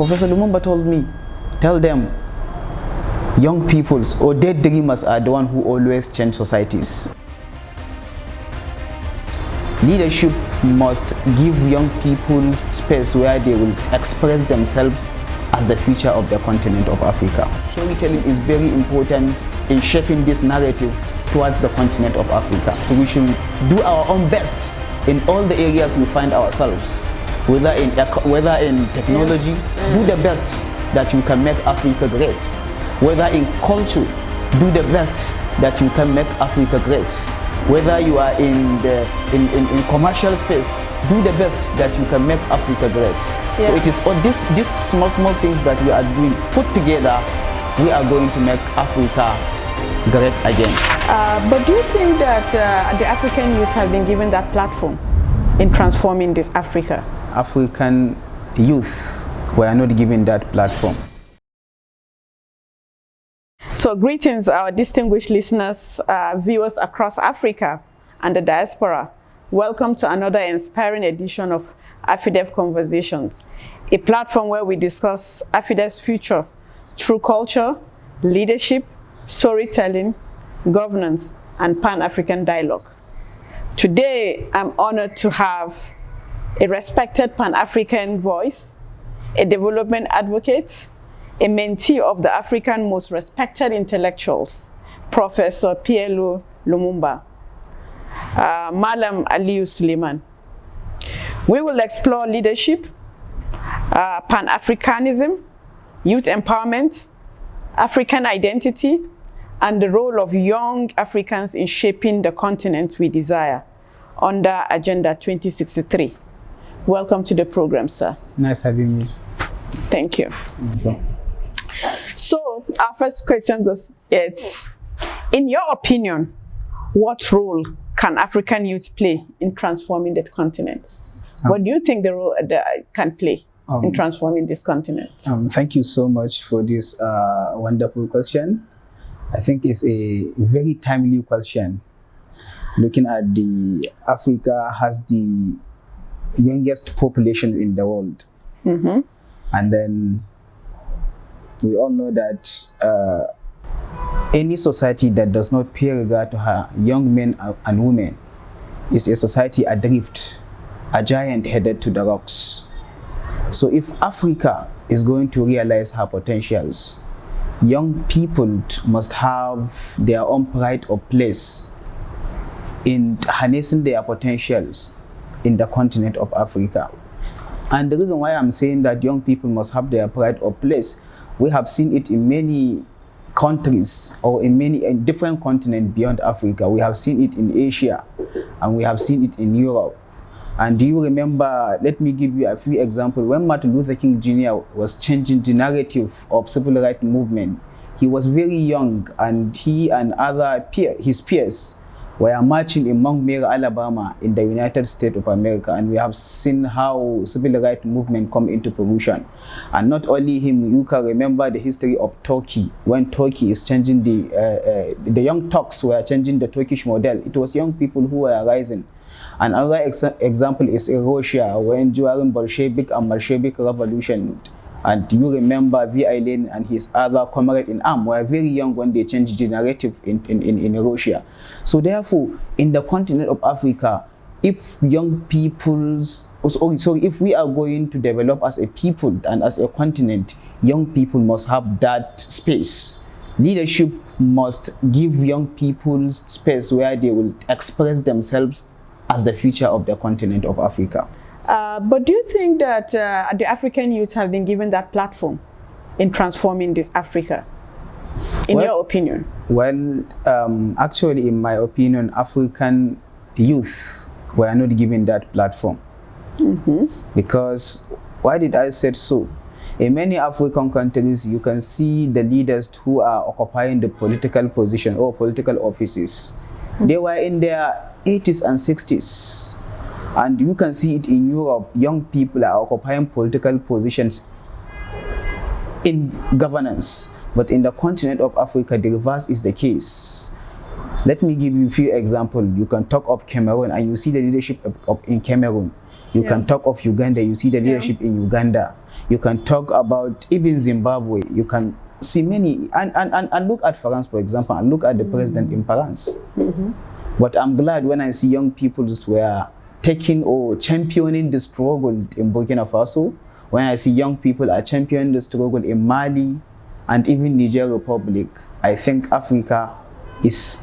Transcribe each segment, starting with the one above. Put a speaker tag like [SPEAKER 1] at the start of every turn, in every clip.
[SPEAKER 1] Professor Lumumba told me, tell them, young peoples or dead dreamers are the one who always change societies. Leadership must give young people space where they will express themselves as the future of the continent of Africa. Storytelling is very important in shaping this narrative towards the continent of Africa. We should do our own best in all the areas we find ourselves, whether in technology, do the best that you can make Africa great. Whether in culture, do the best that you can make Africa great. Whether you are in commercial space, do the best that you can make Africa great. Yeah. So it is all these small things that we are doing, put together, we are going to make Africa great again.
[SPEAKER 2] But do you think that the African youth have been given that platform in transforming this Africa?
[SPEAKER 1] African youth were not given that platform.
[SPEAKER 2] So greetings, our distinguished listeners, viewers across Africa and the diaspora. Welcome to another inspiring edition of AFIDFF Conversations, a platform where we discuss AFIDFF's future through culture, leadership, storytelling, governance, and Pan-African dialogue. Today, I'm honored to have a respected Pan-African voice, a development advocate, a mentee of the African most respected intellectuals, Professor P.L.O. Lumumba, Malame Aliyu Suleiman. We will explore leadership, Pan-Africanism, youth empowerment, African identity, and the role of young Africans in shaping the continent we desire under Agenda 2063. Welcome to the program, sir.
[SPEAKER 1] Nice having you.
[SPEAKER 2] Thank you.
[SPEAKER 1] Okay.
[SPEAKER 2] So our first question goes, in your opinion, what role can African youth play in transforming the continent? What do you think the role they can play in transforming this continent?
[SPEAKER 1] Thank you so much for this wonderful question. I think it's a very timely question. Looking at Africa has the youngest population in the world. Mm-hmm. And then we all know that any society that does not pay regard to her young men and women is a society adrift, a giant headed to the rocks. So if Africa is going to realize her potentials, young people must have their own pride of place in harnessing their potentials in the continent of Africa. And the reason why I'm saying that young people must have their pride of place, we have seen it in many countries or in different continents beyond Africa. We have seen it in Asia and we have seen it in Europe. And do you remember, let me give you a few examples. When Martin Luther King Jr. was changing the narrative of civil rights movement, he was very young, and he and his peers were marching in Montgomery, Alabama in the United States of America, and we have seen how civil rights movement come into fruition. And not only him, you can remember the history of Turkey. When Turkey is changing the young Turks were changing the Turkish model. It was young people who were rising. And another example is in Russia, when during Bolshevik and Bolshevik revolution, and you remember V.I. Lenin and his other comrades in arms were very young when they changed the narrative in Russia. So therefore, in the continent of Africa, if young peoples, if we are going to develop as a people and as a continent, young people must have that space. Leadership must give young people space where they will express themselves as the future of the continent of Africa.
[SPEAKER 2] But do you think that the African youth have been given that platform in transforming this Africa, in your opinion?
[SPEAKER 1] Well, actually, in my opinion, African youth were not given that platform. Mm-hmm. Because, why did I say so? In many African countries, you can see the leaders who are occupying the political position or political offices. Mm-hmm. They were in their 80s and 60s. And you can see it in Europe. Young people are occupying political positions in governance. But in the continent of Africa, the reverse is the case. Let me give you a few examples. You can talk of Cameroon and you see the leadership in Cameroon. You can talk of Uganda, you see the leadership in Uganda. You can talk about even Zimbabwe. You can see many, and look at France, for example, and look at the president in France. But I'm glad when I see young people who are taking or championing the struggle in Burkina Faso, when I see young people are championing the struggle in Mali and even Niger Republic. I think Africa is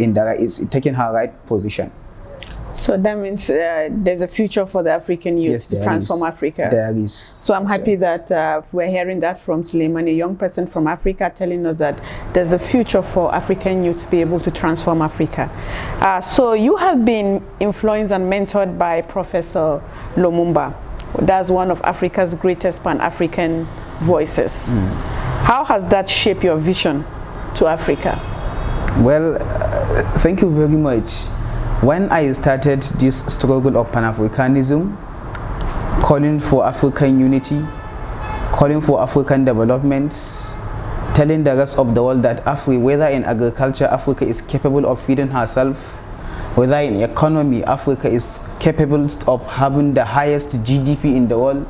[SPEAKER 1] taking her right position.
[SPEAKER 2] So that means there's a future for the African youth to transform Africa.
[SPEAKER 1] There is.
[SPEAKER 2] So I'm happy that we're hearing that from Suleiman, a young person from Africa, telling us that there's a future for African youth to be able to transform Africa. So you have been influenced and mentored by Professor Lumumba. That's one of Africa's greatest Pan-African voices. How has that shaped your vision to Africa?
[SPEAKER 1] Well, thank you very much. When I started this struggle of Pan-Africanism, calling for African unity, calling for African development, telling the rest of the world that whether in agriculture, Africa is capable of feeding herself, whether in economy, Africa is capable of having the highest GDP in the world.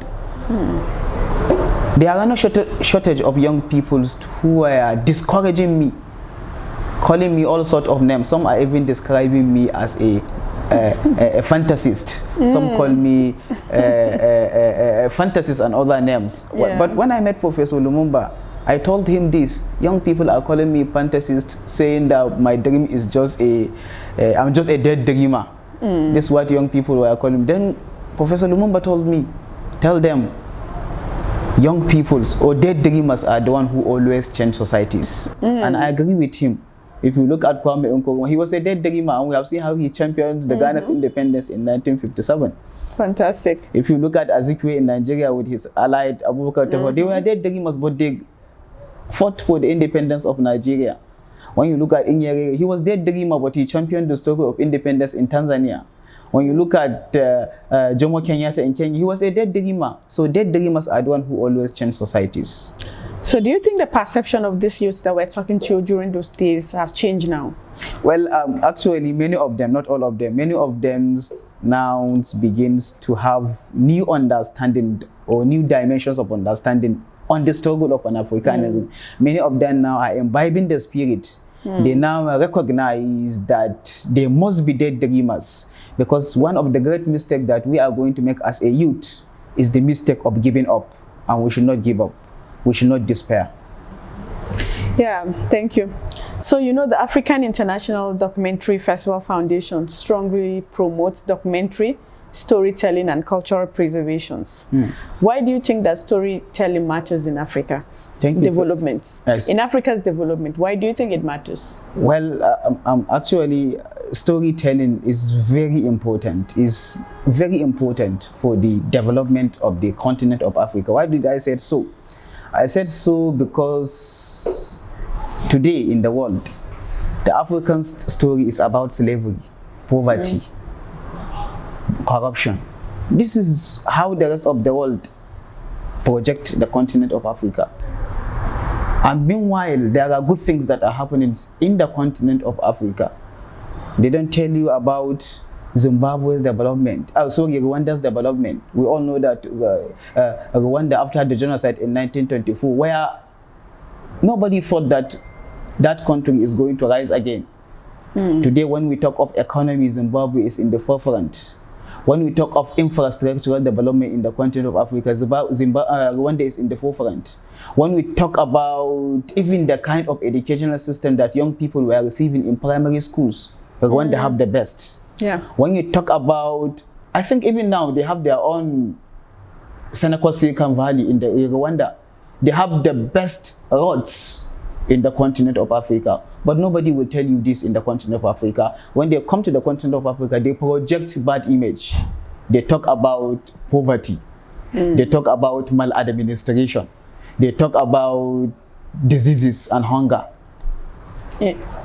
[SPEAKER 1] There are no shortage of young people who are discouraging me, calling me all sorts of names. Some are even describing me as a fantasist. Some call me a fantasist and other names. But when I met Professor Lumumba, I told him this: young people are calling me fantasist, saying that my dream is just I'm just a dead dreamer. This is what young people were calling me. Then Professor Lumumba told me, tell them, young peoples or dead dreamers are the one who always change societies. And I agree with him. If you look at Kwame Nkrumah, he was a dead dreamer, and we have seen how he championed the Ghana's independence in 1957.
[SPEAKER 2] Fantastic.
[SPEAKER 1] If you look at Azikiwe in Nigeria with his allied Abubakar Tafawa, they were dead dreamers, but they fought for the independence of Nigeria. When you look at Nyerere, he was dead dreamer, but he championed the struggle of independence in Tanzania. When you look at Jomo Kenyatta in Kenya, he was a dead dreamer. So dead dreamers are the one who always change societies.
[SPEAKER 2] So do you think the perception of these youths that we're talking to during those days have changed now?
[SPEAKER 1] Well, actually, many of them, not all of them, many of them now begins to have new understanding or new dimensions of understanding on the struggle of Pan-Africanism. Many of them now are imbibing the spirit. They now recognize that they must be dead dreamers, because one of the great mistakes that we are going to make as a youth is the mistake of giving up, and we should not give up. We should not despair.
[SPEAKER 2] Yeah, thank you. So, you know, the African International Documentary Festival Foundation strongly promotes documentary, storytelling, and cultural preservations. Why do you think that storytelling matters in Africa? Development.
[SPEAKER 1] Yes.
[SPEAKER 2] In Africa's development, why do you think it matters?
[SPEAKER 1] Well, actually, storytelling is very important. Is very important for the development of the continent of Africa. Why did I say so? I said so because today in the world, the African story is about slavery, poverty, corruption. This is how the rest of the world project the continent of Africa. And meanwhile, there are good things that are happening in the continent of Africa. They don't tell you about Zimbabwe's development, Rwanda's development. We all know that Rwanda, after the genocide in 1924, where nobody thought that that country is going to rise again. Today, when we talk of economy, Zimbabwe is in the forefront. When we talk of infrastructural development in the continent of Africa, Rwanda is in the forefront. When we talk about even the kind of educational system that young people were receiving in primary schools, Rwanda have the best.
[SPEAKER 2] Yeah.
[SPEAKER 1] When you talk about, I think even now they have their own Seneca Silicon Valley in Rwanda. They have the best roads in the continent of Africa. But nobody will tell you this in the continent of Africa. When they come to the continent of Africa, they project bad image. They talk about poverty. They talk about maladministration. They talk about diseases and hunger.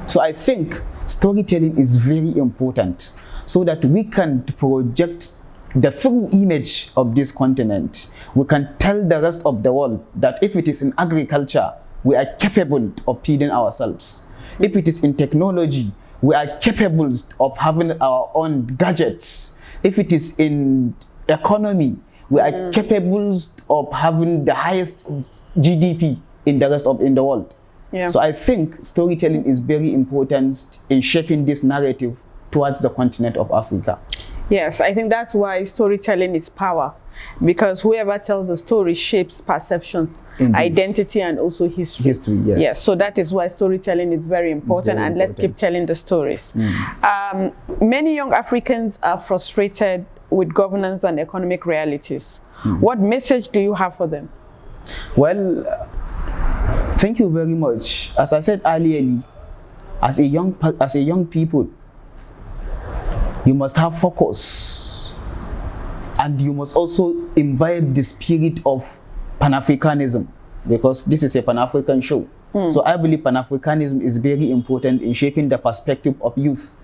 [SPEAKER 1] So I think storytelling is very important so that we can project the full image of this continent. We can tell the rest of the world that if it is in agriculture, we are capable of feeding ourselves. If it is in technology, we are capable of having our own gadgets. If it is in economy. We are capable of having the highest GDP in the rest of in the world.
[SPEAKER 2] Yeah.
[SPEAKER 1] So I think storytelling is very important in shaping this narrative towards the continent of Africa.
[SPEAKER 2] Yes, I think that's why storytelling is power, because whoever tells the story shapes perceptions,
[SPEAKER 1] Indeed.
[SPEAKER 2] identity, and also history.
[SPEAKER 1] History, yes.
[SPEAKER 2] Yes, so that is why storytelling is very important, and let's keep telling the stories. Many young Africans are frustrated with governance and economic realities. What message do you have for them?
[SPEAKER 1] Well, thank you very much. As I said earlier, as a young people, you must have focus, and you must also imbibe the spirit of Pan-Africanism, because this is a Pan-African show. So I believe Pan-Africanism is very important in shaping the perspective of youth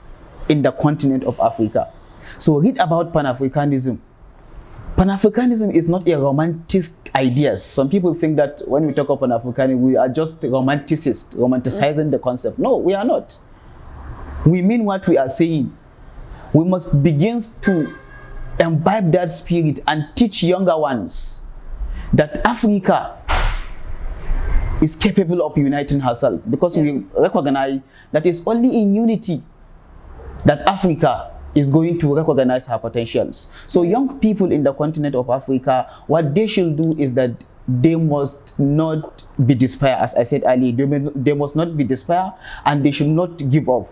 [SPEAKER 1] in the continent of Africa. So read about Pan-Africanism. Pan-Africanism is not a romantic idea. Some people think that when we talk of Pan-Africanism, we are just romanticists, romanticizing the concept. No, we are not. We mean what we are saying. We must begin to imbibe that spirit and teach younger ones that Africa is capable of uniting herself, because we recognize that it's only in unity that Africa is going to recognize her potentials. So young people in the continent of Africa, what they should do is that they must not be despair. As I said earlier, they must not be despair, and they should not give up,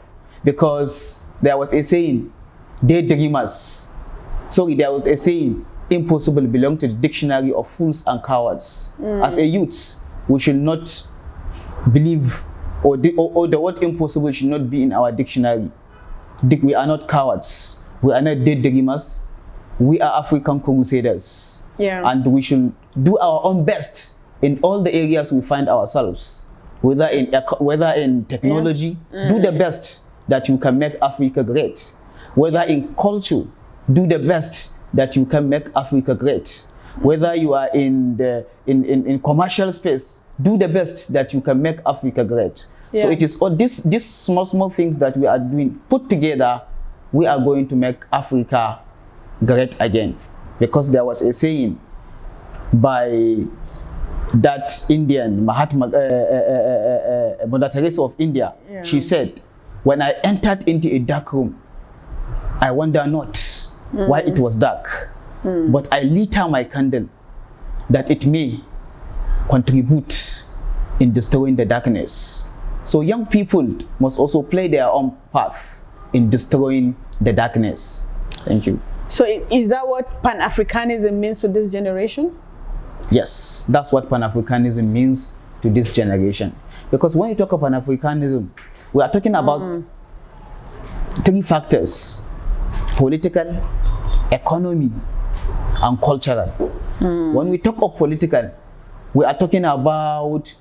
[SPEAKER 1] because there was a saying, daydreamers. Sorry, there was a saying, impossible belong to the dictionary of fools and cowards. As a youth, we should not believe, or the word impossible should not be in our dictionary. We are not cowards. We are not daydreamers. We are African crusaders. And we should do our own best in all the areas we find ourselves. Whether in technology, do the best that you can make Africa great. Whether in culture, do the best that you can make Africa great. Whether you are in commercial space, do the best that you can make Africa great. So it is all these small things that we are doing, put together, we are going to make Africa great again. Because there was a saying by that Indian Mother Teresa of India. She said, when I entered into a dark room, I wonder not why it was dark, but I lit my candle that it may contribute in destroying the darkness. So young people must also play their own path in destroying the darkness. Thank you.
[SPEAKER 2] So is that what Pan-Africanism means to this generation?
[SPEAKER 1] Yes, that's what Pan-Africanism means to this generation. Because when you talk of Pan-Africanism, we are talking about three factors: political, economy, and cultural. When we talk of political, we are talking about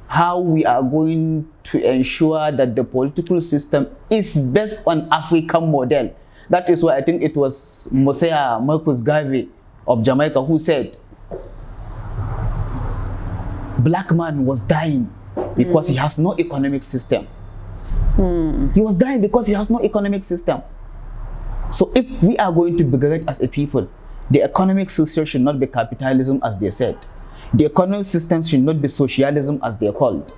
[SPEAKER 1] how we are going to ensure that the political system is based on African model. That is why I think it was Mosiah Marcus Garvey of Jamaica who said, black man was dying because he has no economic system. He was dying because he has no economic system. So if we are going to be great as a people, the economic system should not be capitalism as they said. The economic system should not be socialism as they called.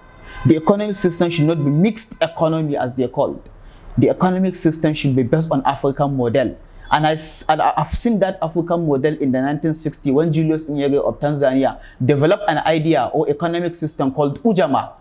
[SPEAKER 1] The economic system should not be mixed economy as they called. The economic system should be based on African model. And I've seen that African model in the 1960s when Julius Nyerere of Tanzania developed an idea or economic system called Ujamaa.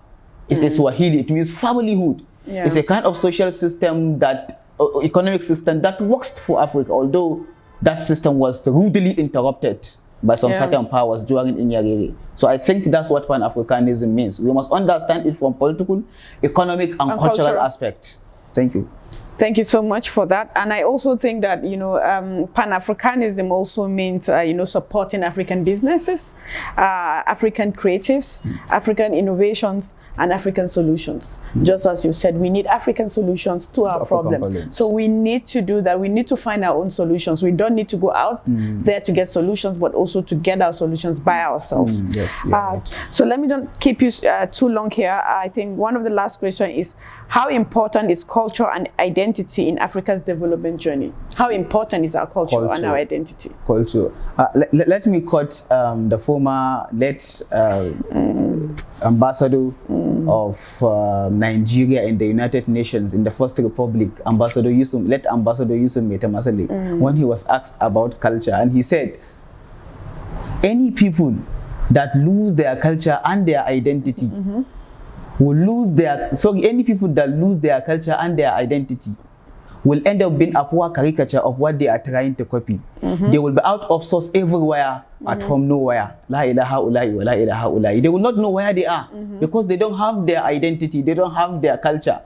[SPEAKER 1] It's a Swahili, it means familyhood. It's a kind of social system that, economic system that works for Africa, although that system was rudely interrupted by some certain powers during Nyerere. So I think that's what Pan-Africanism means. We must understand it from political, economic, and cultural aspects. Thank you.
[SPEAKER 2] Thank you so much for that. And I also think that, Pan-Africanism also means, supporting African businesses, African creatives, African innovations, and African solutions. Just as you said, we need African solutions to our problems. So we need to do that. We need to find our own solutions. We don't need to go out there to get solutions, but also to get our solutions by ourselves.
[SPEAKER 1] Yes.
[SPEAKER 2] So let me don't keep you too long here. I think one of the last questions is, how important is culture and identity in Africa's development journey? How important is our culture and our identity?
[SPEAKER 1] Culture. Let me quote the former late ambassador of Nigeria in the United Nations in the First Republic, late Ambassador Yusuf Metamasale, when he was asked about culture, and he said, any people that lose their culture and their identity will lose their, any people that lose their culture and their identity will end up being a poor caricature of what they are trying to copy. They will be out of source everywhere, at home nowhere. La ilaha ulai wa la ilaha ulai. They will not know where they are because they don't have their identity, they don't have their culture.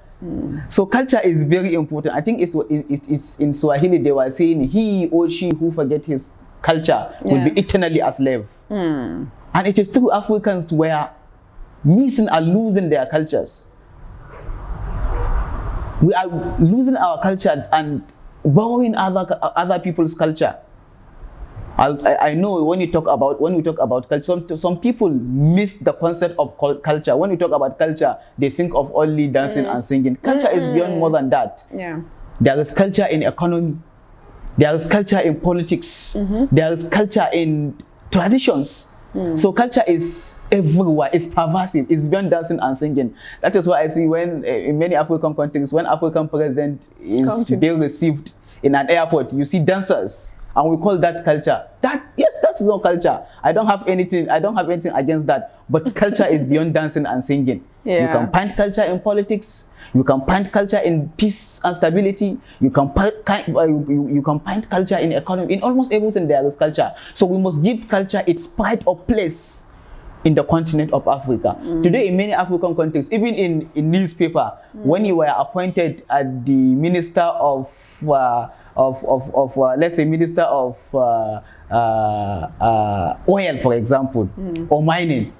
[SPEAKER 1] So culture is very important. I think it's in Swahili they were saying, he or she who forget his culture will be eternally a slave. And it is true, Africans were missing and losing their cultures. We are losing our cultures and borrowing other people's culture. I know when we talk about culture, some people miss the concept of culture. When we talk about culture, they think of only dancing and singing. Culture is beyond more than that. There is culture in economy. There is culture in politics. There is culture in traditions. So culture is everywhere. It's pervasive. It's beyond dancing and singing. That is why I see when in many African countries, when African president is being received in an airport, you see dancers, and we call that culture. That is not culture. I don't have anything against that. But culture is beyond dancing and singing. You can find culture in politics. You can find culture in peace and stability. You can find culture in economy. In almost everything there is culture. So we must give culture its pride of place in the continent of Africa. Today in many African countries, even in newspaper, when you were appointed as the minister of let's say minister of oil, for example, or mining,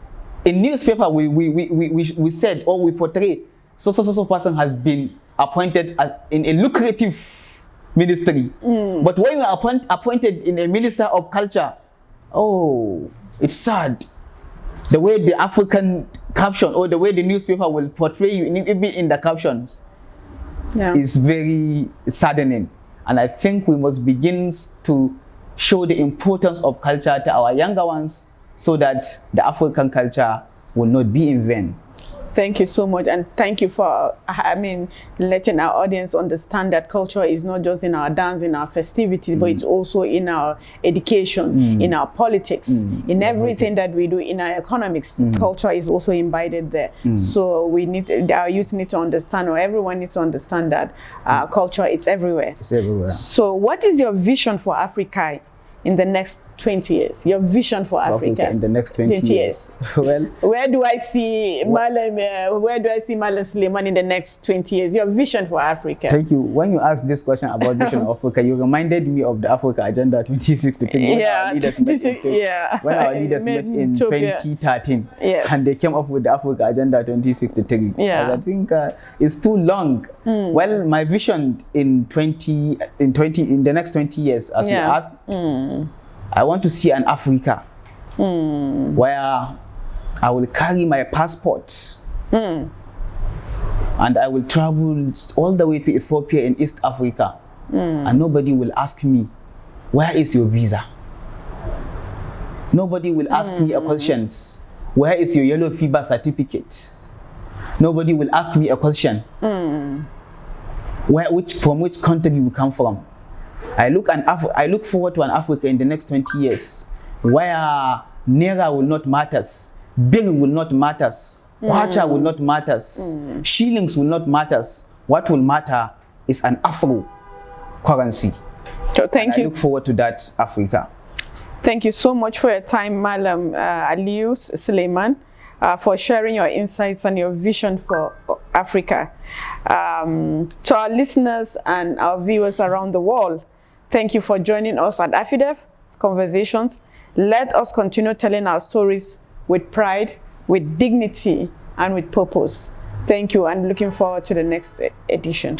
[SPEAKER 1] in newspaper we said, or we portray, so person has been appointed as in a lucrative ministry. But when you are appointed in a minister of culture, oh, it's sad. The way the African caption or the way the newspaper will portray you, even in the captions, is very saddening. And I think we must begin to show the importance of culture to our younger ones so that the African culture will not be in vain.
[SPEAKER 2] Thank you so much, and thank you for, letting our audience understand that culture is not just in our dance, in our festivities, but it's also in our education, in our politics, in everything that we do, in our economics. Culture is also embedded there. So our youth need to understand, or everyone needs to understand that culture, it's everywhere.
[SPEAKER 1] It's everywhere.
[SPEAKER 2] So what is your vision for Africa in the next 20 years? Your vision for Africa
[SPEAKER 1] in the next 20 years. Well,
[SPEAKER 2] where do I see Malame Suleiman in the next 20 years? Your vision for Africa.
[SPEAKER 1] Thank you. When you asked this question about vision of Africa, you reminded me of the Africa Agenda 2063. When our leaders met in 2013, and they came up with the Africa Agenda 2063. I think it's too long. Well, my vision in the next 20 years, as you asked, I want to see an Africa where I will carry my passport and I will travel all the way to Ethiopia in East Africa, and nobody will ask me, where is your visa? Nobody will ask me a question, where is your yellow fever certificate? Nobody will ask me a question, from which country you come from. I look forward to an Africa in the next 20 years where Naira will not matter, Bill will not matter, Kwacha will not matter, shillings will not matter. What will matter is an Afro currency.
[SPEAKER 2] So thank you.
[SPEAKER 1] I look forward to that Africa.
[SPEAKER 2] Thank you so much for your time, Malam Aliyu Suleiman, for sharing your insights and your vision for Africa. To our listeners and our viewers around the world, thank you for joining us at AFIDFF Conversations. Let us continue telling our stories with pride, with dignity, and with purpose. Thank you, and looking forward to the next edition.